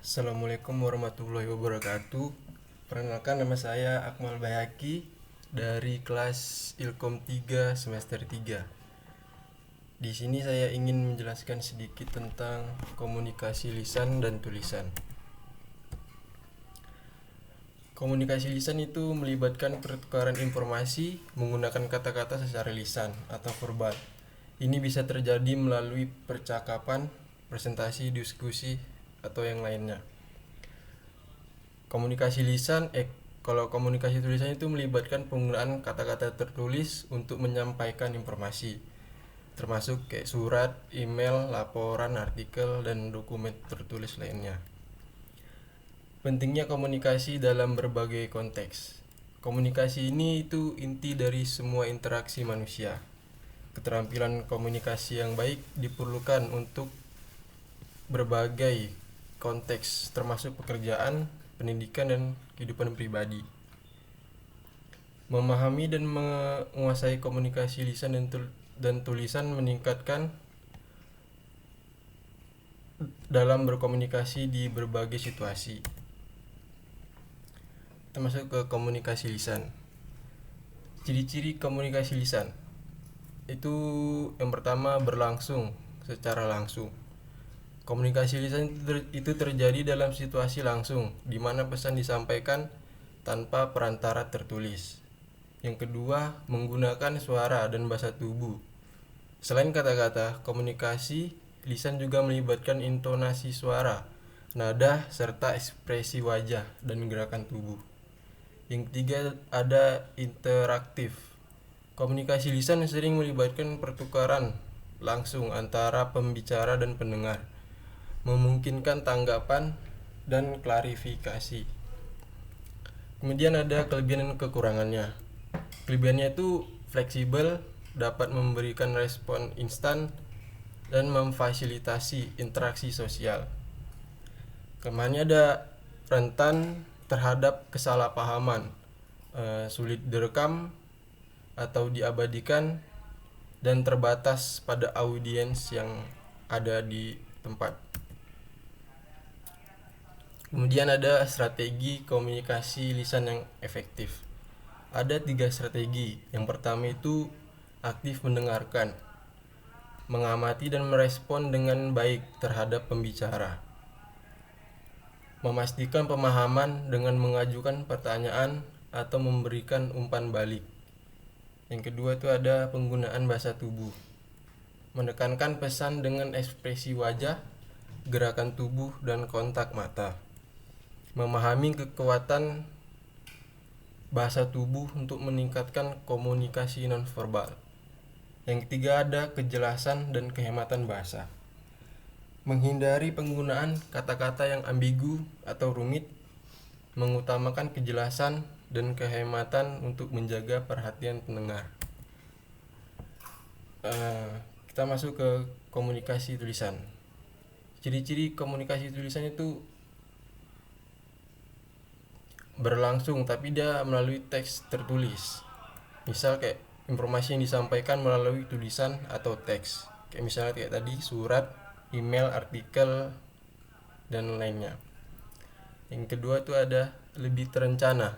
Assalamualaikum warahmatullahi wabarakatuh. Perkenalkan, nama saya Akmal Bayaki dari kelas Ilkom 3 semester 3. Di sini saya ingin menjelaskan sedikit tentang komunikasi lisan dan tulisan. Komunikasi lisan itu melibatkan pertukaran informasi menggunakan kata-kata secara lisan atau verbal. Ini bisa terjadi melalui percakapan, presentasi, diskusi, atau yang lainnya. Kalau komunikasi tulisan itu melibatkan penggunaan kata-kata tertulis untuk menyampaikan informasi, termasuk kayak surat, email, laporan, artikel, dan dokumen tertulis lainnya. Pentingnya komunikasi dalam berbagai konteks. Komunikasi ini itu inti dari semua interaksi manusia. Keterampilan komunikasi yang baik diperlukan untuk berbagai konteks, termasuk pekerjaan, pendidikan, dan kehidupan pribadi. Memahami dan menguasai komunikasi lisan dan tulisan meningkatkan dalam berkomunikasi di berbagai situasi. Kita masuk ke komunikasi lisan. Ciri-ciri komunikasi lisan itu yang pertama, berlangsung secara langsung. Komunikasi lisan itu terjadi dalam situasi langsung, di mana pesan disampaikan tanpa perantara tertulis. Yang kedua, menggunakan suara dan bahasa tubuh. Selain kata-kata, komunikasi lisan juga melibatkan intonasi suara, nada, serta ekspresi wajah dan gerakan tubuh. Yang ketiga, ada interaktif. Komunikasi lisan sering melibatkan pertukaran langsung antara pembicara dan pendengar, memungkinkan tanggapan dan klarifikasi. Kemudian ada kelebihan dan kekurangannya. Kelebihannya itu fleksibel, dapat memberikan respon instan, dan memfasilitasi interaksi sosial. Kelemahannya ada rentan terhadap kesalahpahaman, sulit direkam atau diabadikan, dan terbatas pada audiens yang ada di tempat. Kemudian ada strategi komunikasi lisan yang efektif. Ada 3 strategi. Yang pertama itu aktif mendengarkan, mengamati dan merespon dengan baik terhadap pembicara, memastikan pemahaman dengan mengajukan pertanyaan atau memberikan umpan balik. Yang kedua itu ada penggunaan bahasa tubuh, menekankan pesan dengan ekspresi wajah, gerakan tubuh, dan kontak mata. Memahami kekuatan bahasa tubuh untuk meningkatkan komunikasi nonverbal. Yang ketiga ada kejelasan dan kehematan bahasa, menghindari penggunaan kata-kata yang ambigu atau rumit, mengutamakan kejelasan dan kehematan untuk menjaga perhatian pendengar. Kita masuk ke komunikasi tulisan. Ciri-ciri komunikasi tulisan itu berlangsung, tapi dia melalui teks tertulis. Misal kayak informasi yang disampaikan melalui tulisan atau teks. Kayak misalnya kayak tadi surat, email, artikel, dan lainnya. Yang kedua itu ada lebih terencana.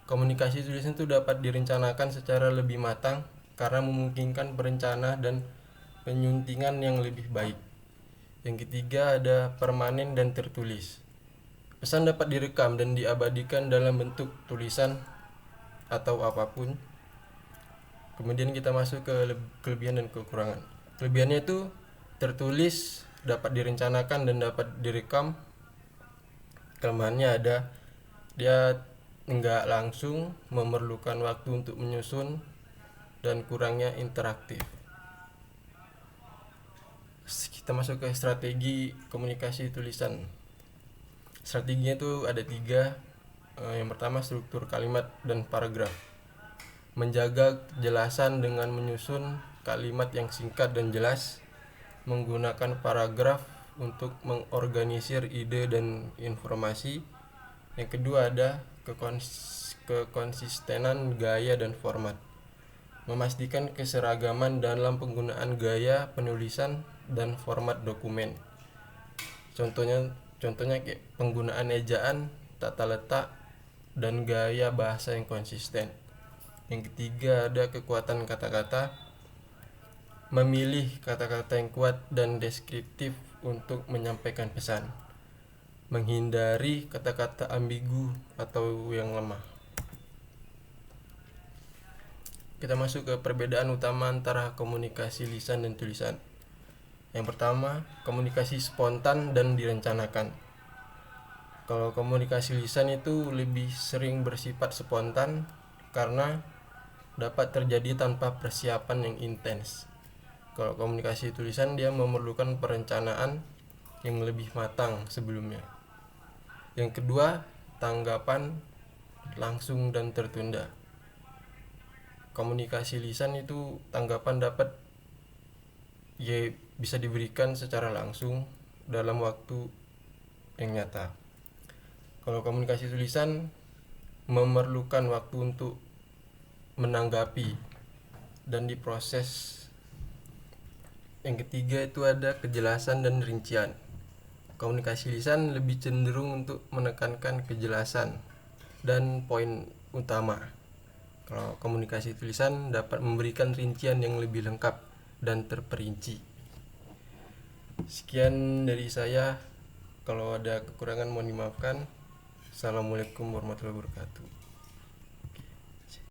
Komunikasi tulisan itu dapat direncanakan secara lebih matang karena memungkinkan perencana dan penyuntingan yang lebih baik. Yang ketiga ada permanen dan tertulis. Pesan dapat direkam dan diabadikan dalam bentuk tulisan atau apapun. Kemudian kita masuk ke kelebihan dan kekurangan. Kelebihannya itu tertulis, dapat direncanakan, dan dapat direkam. Kelemahannya ada dia enggak langsung, memerlukan waktu untuk menyusun, dan kurangnya interaktif. Kita masuk ke strategi komunikasi tulisan. Strateginya itu ada 3. Yang pertama, struktur kalimat dan paragraf. Menjaga kejelasan dengan menyusun kalimat yang singkat dan jelas, menggunakan paragraf untuk mengorganisir ide dan informasi. Yang kedua ada kekonsistenan gaya dan format, memastikan keseragaman dalam penggunaan gaya penulisan dan format dokumen. Contohnya Contohnya kayak penggunaan ejaan, tata letak, dan gaya bahasa yang konsisten. Yang ketiga ada kekuatan kata-kata, memilih kata-kata yang kuat dan deskriptif untuk menyampaikan pesan, menghindari kata-kata ambigu atau yang lemah. Kita masuk ke perbedaan utama antara komunikasi lisan dan tulisan. Yang pertama, komunikasi spontan dan direncanakan. Kalau komunikasi lisan itu lebih sering bersifat spontan karena dapat terjadi tanpa persiapan yang intens. Kalau komunikasi tulisan dia memerlukan perencanaan yang lebih matang sebelumnya. Yang kedua, tanggapan langsung dan tertunda. Komunikasi lisan itu tanggapan dapat bisa diberikan secara langsung dalam waktu yang nyata. Kalau komunikasi tulisan memerlukan waktu untuk menanggapi dan diproses. Yang ketiga itu ada kejelasan dan rincian. Komunikasi lisan lebih cenderung untuk menekankan kejelasan dan poin utama. Kalau komunikasi tulisan dapat memberikan rincian yang lebih lengkap dan terperinci. Sekian dari saya. Kalau ada kekurangan mohon dimaafkan. Assalamualaikum warahmatullahi wabarakatuh.